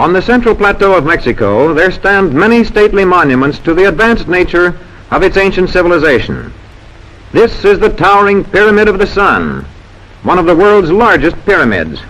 On the central plateau of Mexico, there stand many stately monuments to the advanced nature of its ancient civilization. This is the towering Pyramid of the Sun, one of the world's largest pyramids.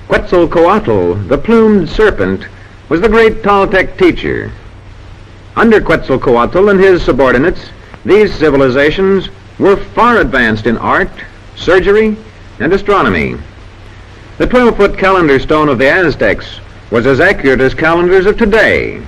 Quetzalcoatl, the plumed serpent, was the great Toltec teacher. Under Quetzalcoatl and his subordinates, these civilizations were far advanced in art, surgery, and astronomy. The 12-foot calendar stone of the Aztecs was as accurate as calendars of today.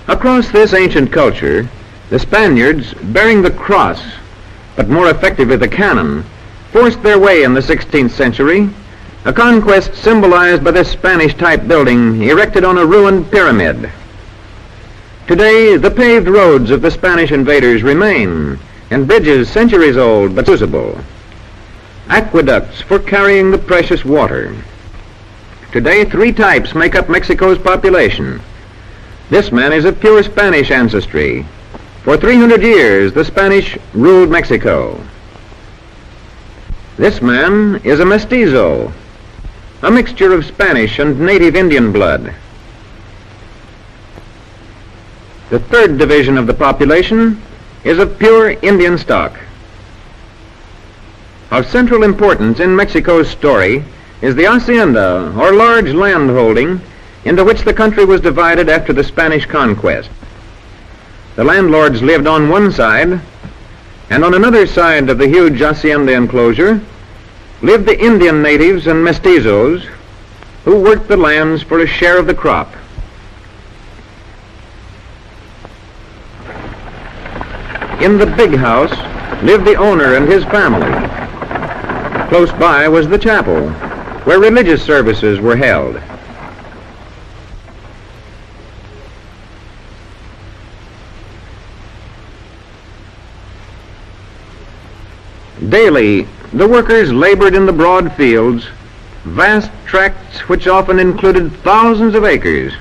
Across this ancient culture, the Spaniards, bearing the cross, but more effectively the cannon, forced their way in the 16th century, a conquest symbolized by this Spanish-type building erected on a ruined pyramid. Today, the paved roads of the Spanish invaders remain, and bridges centuries old but usable. Aqueducts for carrying the precious water. Today, 3 types make up Mexico's population. This man is of pure Spanish ancestry. For 300 years, the Spanish ruled Mexico. This man is a mestizo, a mixture of Spanish and native Indian blood. The 3rd division of the population is of pure Indian stock. Of central importance in Mexico's story is the hacienda, or large land holding, into which the country was divided after the Spanish conquest. The landlords lived on one side, and on another side of the huge hacienda enclosure lived the Indian natives and mestizos who worked the lands for a share of the crop. In the big house lived the owner and his family. Close by was the chapel, where religious services were held. Daily, the workers labored in the broad fields, vast tracts which often included thousands of acres.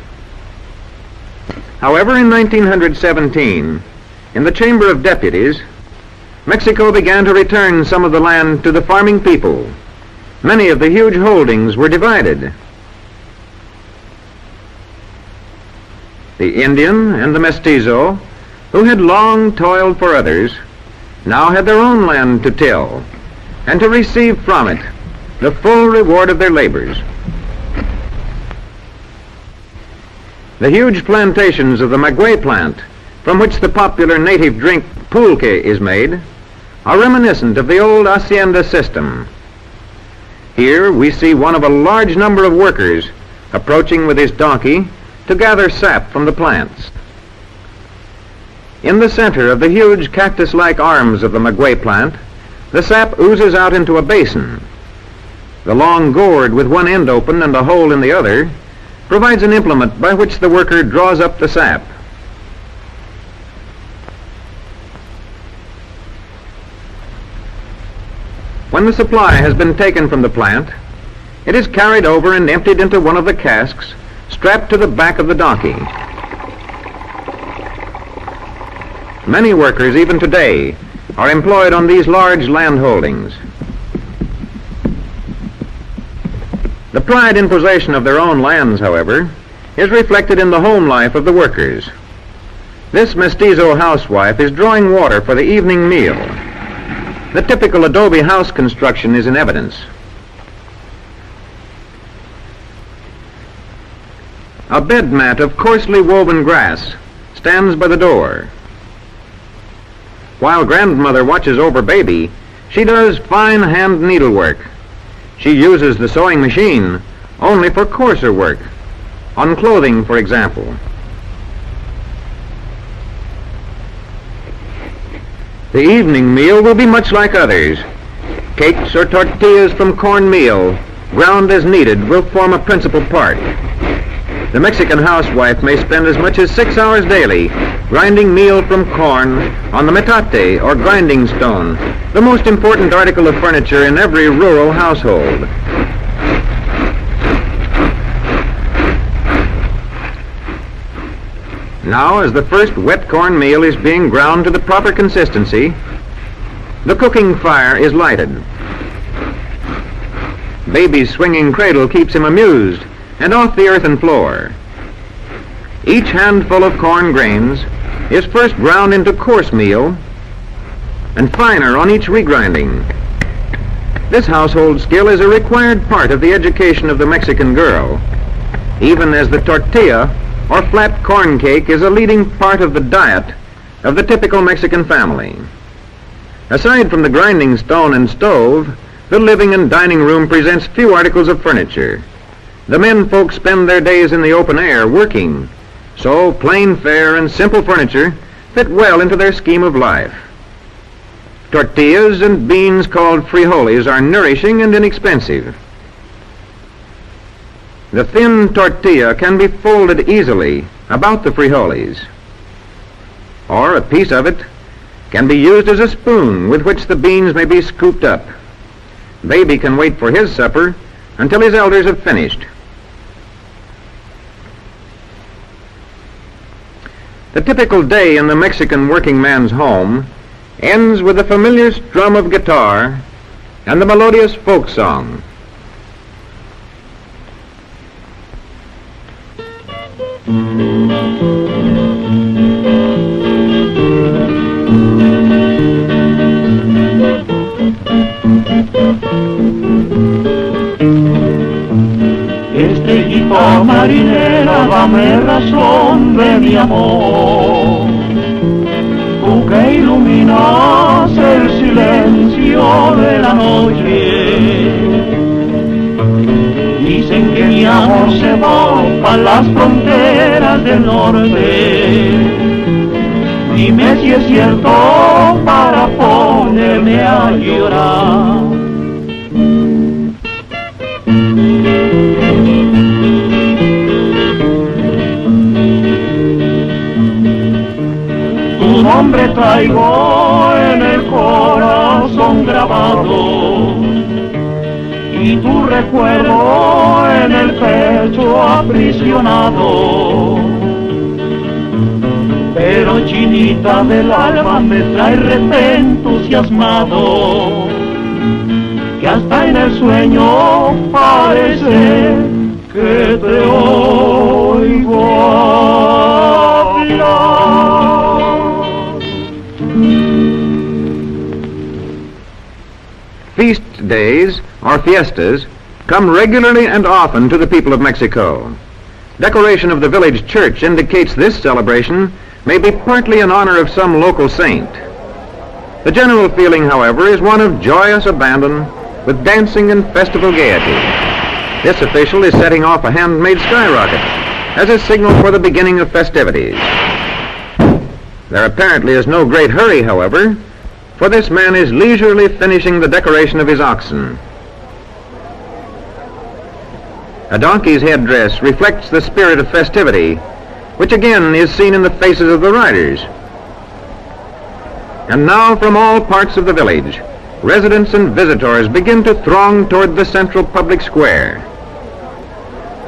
However, in 1917, in the Chamber of Deputies, Mexico began to return some of the land to the farming people. Many of the huge holdings were divided. The Indian and the mestizo, who had long toiled for others, now had their own land to till, and to receive from it the full reward of their labors. The huge plantations of the maguey plant, from which the popular native drink pulque is made, are reminiscent of the old hacienda system. Here we see one of a large number of workers approaching with his donkey to gather sap from the plants. In the center of the huge cactus-like arms of the maguey plant, the sap oozes out into a basin. The long gourd with one end open and a hole in the other provides an implement by which the worker draws up the sap. When the supply has been taken from the plant, it is carried over and emptied into one of the casks strapped to the back of the donkey. Many workers, even today, are employed on these large land holdings. The pride in possession of their own lands, however, is reflected in the home life of the workers. This mestizo housewife is drawing water for the evening meal. The typical adobe house construction is in evidence. A bed mat of coarsely woven grass stands by the door. While grandmother watches over baby, she does fine hand needlework. She uses the sewing machine only for coarser work, on clothing, for example. The evening meal will be much like others. Cakes or tortillas from cornmeal, ground as needed, will form a principal part. The Mexican housewife may spend as much as 6 hours daily grinding meal from corn on the metate, or grinding stone, the most important article of furniture in every rural household. Now, as the first wet corn meal is being ground to the proper consistency, the cooking fire is lighted. Baby's swinging cradle keeps him amused and off the earthen floor. Each handful of corn grains is first ground into coarse meal and finer on each regrinding. This household skill is a required part of the education of the Mexican girl, even as the tortilla or flat corn cake is a leading part of the diet of the typical Mexican family. Aside from the grinding stone and stove, the living and dining room presents few articles of furniture. The men folks spend their days in the open air working, so plain fare and simple furniture fit well into their scheme of life. Tortillas and beans called frijoles are nourishing and inexpensive. The thin tortilla can be folded easily about the frijoles, or a piece of it can be used as a spoon with which the beans may be scooped up. Baby can wait for his supper until his elders have finished. The typical day in the Mexican working man's home ends with the familiar strum of guitar and the melodious folk song. Estrellita marinera, dame razón de mi amor, tú que iluminas el silencio de la noche. Dicen que mi amor se va a las fronteras del norte. Dime si es cierto para ponerme a llorar. Tu nombre traigo en el corazón grabado y tu recuerdo en el pecho aprisionado. Pero chinita del alma me trae rete entusiasmado, que hasta en el sueño parece que te oigo hablar. Feast days, or fiestas, come regularly and often to the people of Mexico. Decoration of the village church indicates this celebration may be partly in honor of some local saint. The general feeling, however, is one of joyous abandon with dancing and festival gaiety. This official is setting off a handmade skyrocket as a signal for the beginning of festivities. There apparently is no great hurry, however, for this man is leisurely finishing the decoration of his oxen. A donkey's headdress reflects the spirit of festivity, which again is seen in the faces of the riders. And now from all parts of the village, residents and visitors begin to throng toward the central public square.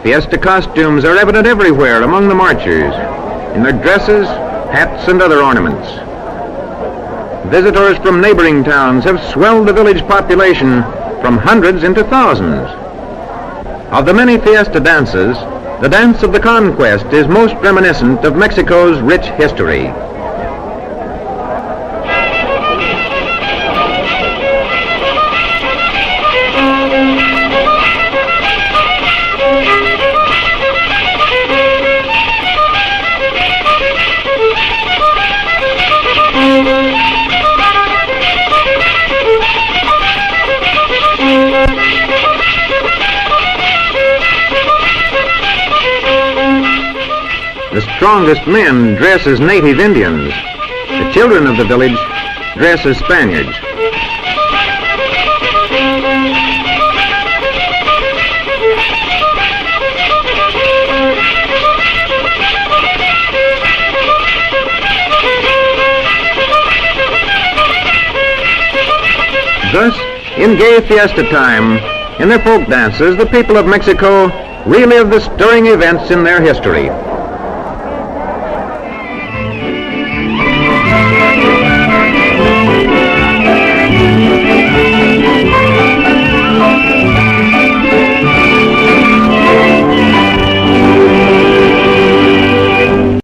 Fiesta costumes are evident everywhere among the marchers, in their dresses, hats, and other ornaments. Visitors from neighboring towns have swelled the village population from hundreds into thousands. Of the many fiesta dances, the dance of the conquest is most reminiscent of Mexico's rich history. The strongest men dress as native Indians. The children of the village dress as Spaniards. Thus, in gay fiesta time, in their folk dances, the people of Mexico relive the stirring events in their history.